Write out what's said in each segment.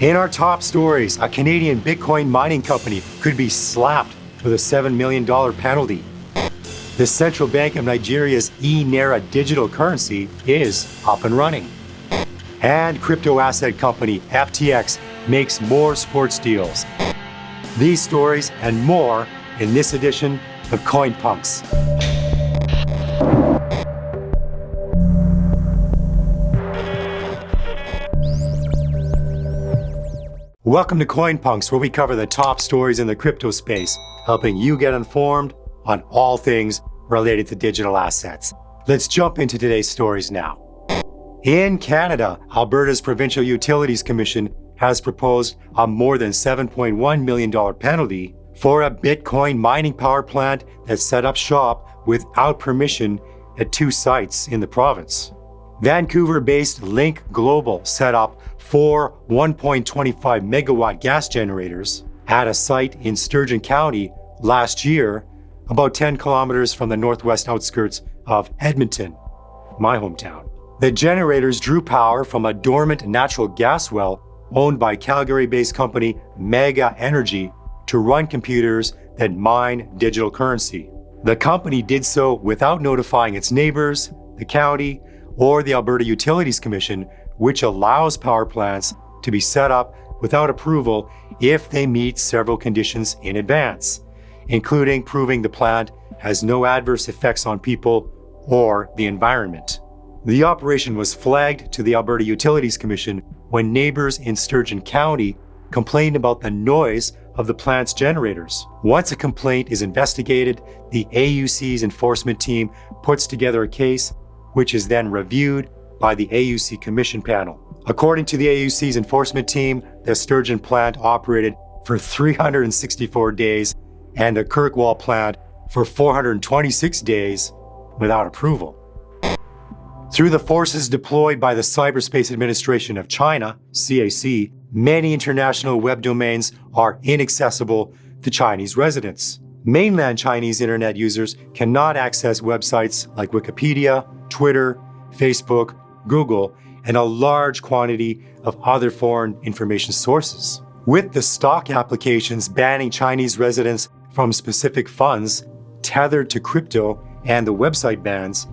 In our top stories, a Canadian Bitcoin mining company could be slapped with a $7 million penalty. The Central Bank of Nigeria's e-Naira digital currency is up and running. And crypto asset company FTX makes more sports deals. These stories and more in this edition of Coinpunks. Welcome to Coinpunks, where we cover the top stories in the crypto space, helping you get informed on all things related to digital assets. Let's jump into today's stories now. In Canada, Alberta's Provincial Utilities Commission has proposed a more than $7.1 million penalty for a Bitcoin mining power plant that set up shop without permission at 2 sites in the province. Vancouver-based Link Global set up 4 1.25 megawatt gas generators at a site in Sturgeon County last year, about 10 kilometers from the northwest outskirts of Edmonton, my hometown. The generators drew power from a dormant natural gas well owned by Calgary-based company Mega Energy to run computers that mine digital currency. The company did so without notifying its neighbors, the county, or the Alberta Utilities Commission, which allows power plants to be set up without approval if they meet several conditions in advance, including proving the plant has no adverse effects on people or the environment. The operation was flagged to the Alberta Utilities Commission when neighbors in Sturgeon County complained about the noise of the plant's generators. Once a complaint is investigated, the AUC's enforcement team puts together a case which is then reviewed by the AUC Commission panel. According to the AUC's enforcement team, the Sturgeon plant operated for 364 days and the Kirkwall plant for 426 days without approval. Through the forces deployed by the Cyberspace Administration of China, CAC, many international web domains are inaccessible to Chinese residents. Mainland Chinese internet users cannot access websites like Wikipedia, Twitter, Facebook, Google, and a large quantity of other foreign information sources. With the stock applications banning Chinese residents from specific funds tethered to crypto and the website bans,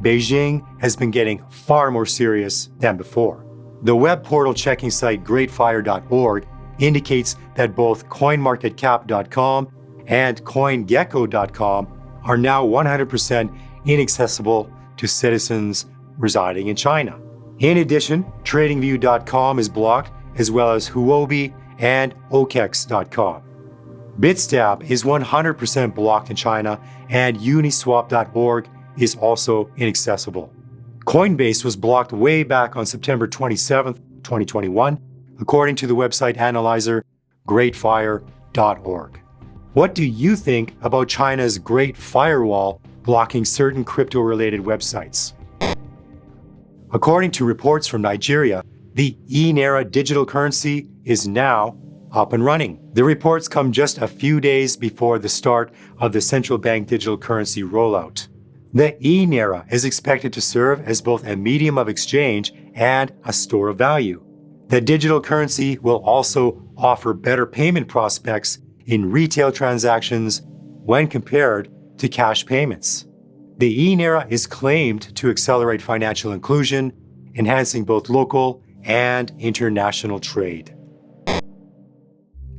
Beijing has been getting far more serious than before. The web portal checking site greatfire.org indicates that both coinmarketcap.com and coingecko.com are now 100% inaccessible to citizens residing in China. In addition, tradingview.com is blocked, as well as Huobi and OKEX.com. Bitstamp is 100% blocked in China, and uniswap.org is also inaccessible. Coinbase was blocked way back on September 27, 2021, according to the website analyzer greatfire.org. What do you think about China's Great Firewall blocking certain crypto-related websites? According to reports from Nigeria, the e-Naira digital currency is now up and running. The reports come just a few days before the start of the central bank digital currency rollout. The e-Naira is expected to serve as both a medium of exchange and a store of value. The digital currency will also offer better payment prospects in retail transactions when compared to cash payments. The e-Naira is claimed to accelerate financial inclusion, enhancing both local and international trade.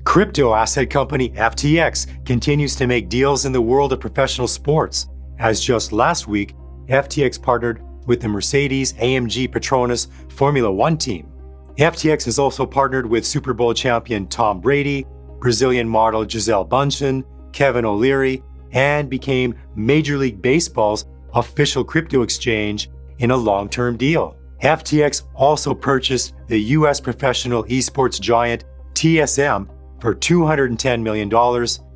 Crypto asset company FTX continues to make deals in the world of professional sports, as just last week, FTX partnered with the Mercedes-AMG Petronas Formula One team. FTX has also partnered with Super Bowl champion Tom Brady, Brazilian model Gisele Bündchen, Kevin O'Leary, and became Major League Baseball's official crypto exchange in a long-term deal. FTX also purchased the U.S. professional esports giant TSM for $210 million,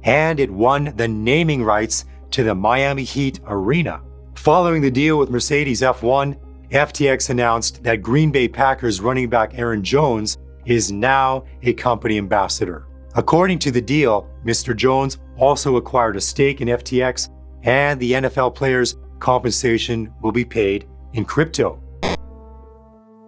and it won the naming rights to the Miami Heat Arena. Following the deal with Mercedes F1, FTX announced that Green Bay Packers running back Aaron Jones is now a company ambassador. According to the deal, Mr. Jones also acquired a stake in FTX, and the NFL players' compensation will be paid in crypto.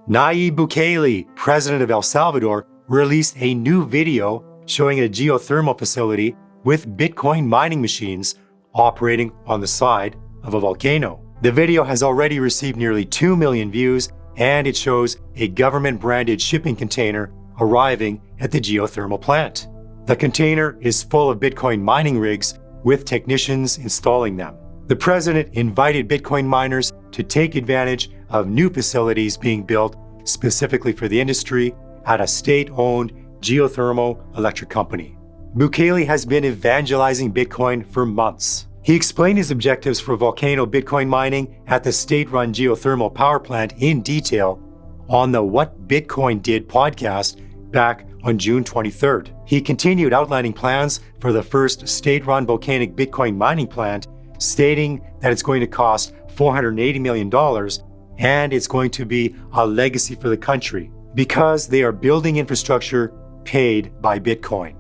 Nayib Bukele, president of El Salvador, released a new video showing a geothermal facility with Bitcoin mining machines operating on the side of a volcano. The video has already received nearly 2 million views, and it shows a government-branded shipping container arriving at the geothermal plant. The container is full of Bitcoin mining rigs with technicians installing them. The president invited Bitcoin miners to take advantage of new facilities being built specifically for the industry at a state-owned geothermal electric company. Bukele has been evangelizing Bitcoin for months. He explained his objectives for volcano Bitcoin mining at the state-run geothermal power plant in detail on the What Bitcoin Did podcast back on June 23rd. He continued outlining plans for the first state-run volcanic Bitcoin mining plant, stating that it's going to cost $480 million and it's going to be a legacy for the country because they are building infrastructure paid by Bitcoin.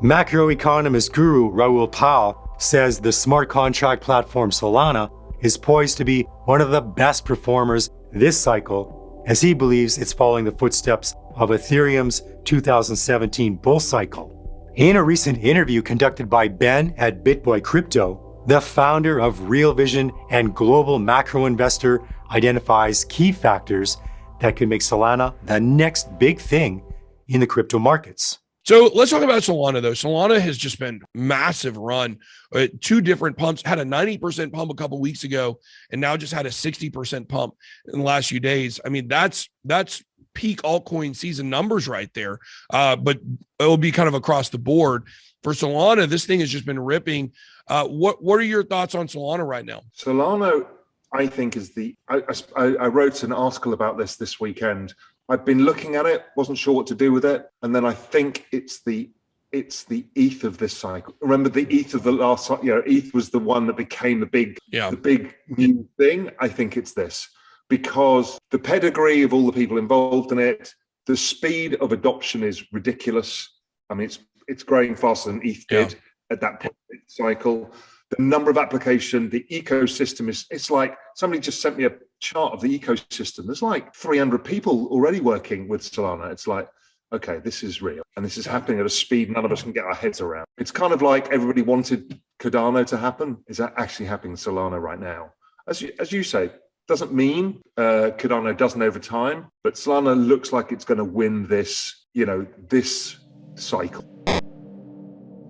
Macroeconomist guru Raoul Pal says the smart contract platform Solana is poised to be one of the best performers this cycle, as he believes it's following the footsteps of Ethereum's 2017 bull cycle. In a recent interview conducted by Ben at BitBoy Crypto, the founder of Real Vision and global macro investor identifies key factors that could make Solana the next big thing in the crypto markets. So let's talk about Solana, though. Solana has just been massive run. Two different pumps, had a 90% pump a couple of weeks ago, and now just had a 60% pump in the last few days. I mean, that's peak altcoin season numbers right there. But it'll be kind of across the board. For Solana, this thing has just been ripping. What are your thoughts on Solana right now? Solana, I think, is I wrote an article about this weekend. I've been looking at it, wasn't sure what to do with it, and then I think it's the ETH of this cycle. Remember the ETH of the last, ETH was the one that became the big new thing. I think it's this because the pedigree of all the people involved in it, the speed of adoption is ridiculous. I mean, it's growing faster than ETH did at that point in the cycle. The number of application, the ecosystem it's like somebody just sent me a chart of the ecosystem. There's like 300 people already working with Solana. It's like, okay, this is real. And this is happening at a speed none of us can get our heads around. It's kind of like everybody wanted Cardano to happen. Is that actually happening in Solana right now? As you say, doesn't mean Cardano doesn't over time, but Solana looks like it's going to win this cycle.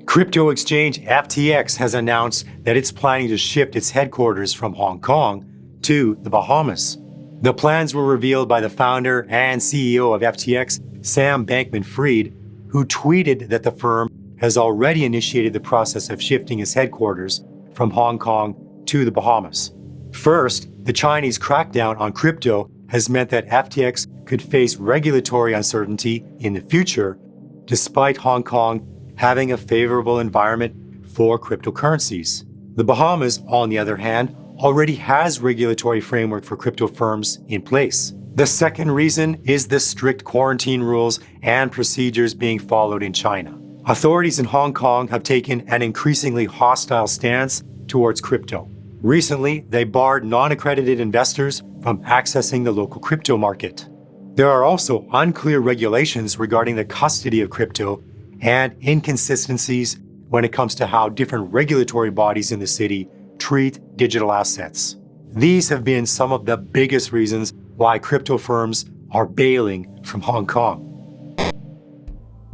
Crypto exchange FTX has announced that it's planning to shift its headquarters from Hong Kong to the Bahamas. The plans were revealed by the founder and CEO of FTX, Sam Bankman-Fried, who tweeted that the firm has already initiated the process of shifting its headquarters from Hong Kong to the Bahamas. First, the Chinese crackdown on crypto has meant that FTX could face regulatory uncertainty in the future, despite Hong Kong having a favorable environment for cryptocurrencies. The Bahamas, on the other hand, already has regulatory framework for crypto firms in place. The second reason is the strict quarantine rules and procedures being followed in China. Authorities in Hong Kong have taken an increasingly hostile stance towards crypto. Recently, they barred non-accredited investors from accessing the local crypto market. There are also unclear regulations regarding the custody of crypto and inconsistencies when it comes to how different regulatory bodies in the city treat digital assets. These have been some of the biggest reasons why crypto firms are bailing from Hong Kong.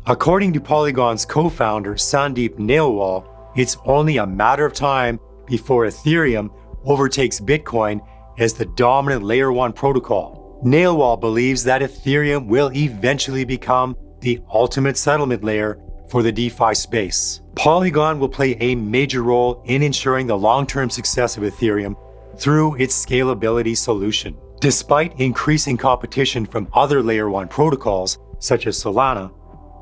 According to Polygon's co-founder Sandeep Nailwal, it's only a matter of time before Ethereum overtakes Bitcoin as the dominant Layer 1 protocol. Nailwal believes that Ethereum will eventually become the ultimate settlement layer for the DeFi space. Polygon will play a major role in ensuring the long-term success of Ethereum through its scalability solution. Despite increasing competition from other Layer 1 protocols, such as Solana,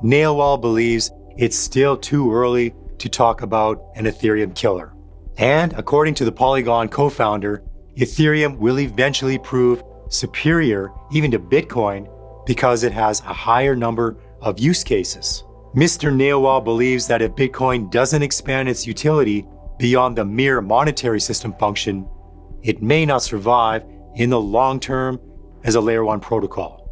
Nailwal believes it's still too early to talk about an Ethereum killer. And according to the Polygon co-founder, Ethereum will eventually prove superior even to Bitcoin because it has a higher number of use cases. Mr. Nailwal believes that if Bitcoin doesn't expand its utility beyond the mere monetary system function, it may not survive in the long term as a Layer 1 protocol.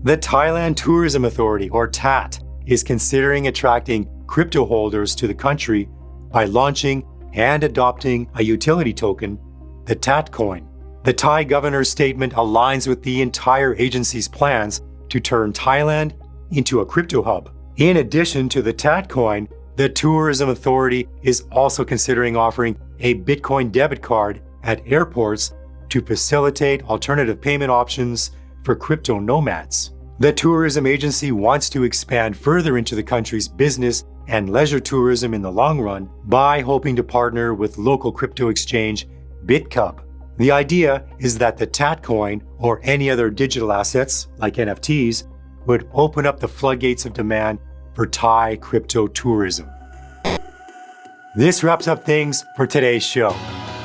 The Thailand Tourism Authority, or TAT, is considering attracting crypto holders to the country by launching and adopting a utility token, the TAT coin. The Thai governor's statement aligns with the entire agency's plans to turn Thailand into a crypto hub. In addition to the TAT coin, the Tourism Authority is also considering offering a Bitcoin debit card at airports to facilitate alternative payment options for crypto nomads. The tourism agency wants to expand further into the country's business and leisure tourism in the long run by hoping to partner with local crypto exchange BitCub. The idea is that the TAT coin or any other digital assets like NFTs would open up the floodgates of demand for Thai crypto tourism. This wraps up things for today's show.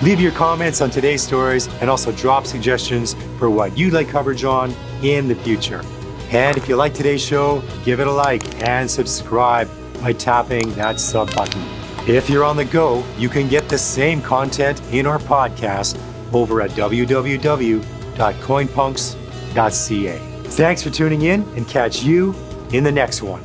Leave your comments on today's stories and also drop suggestions for what you'd like coverage on in the future. And if you like today's show, give it a like and subscribe by tapping that sub button. If you're on the go, you can get the same content in our podcast over at www.coinpunks.ca. Thanks for tuning in and catch you in the next one.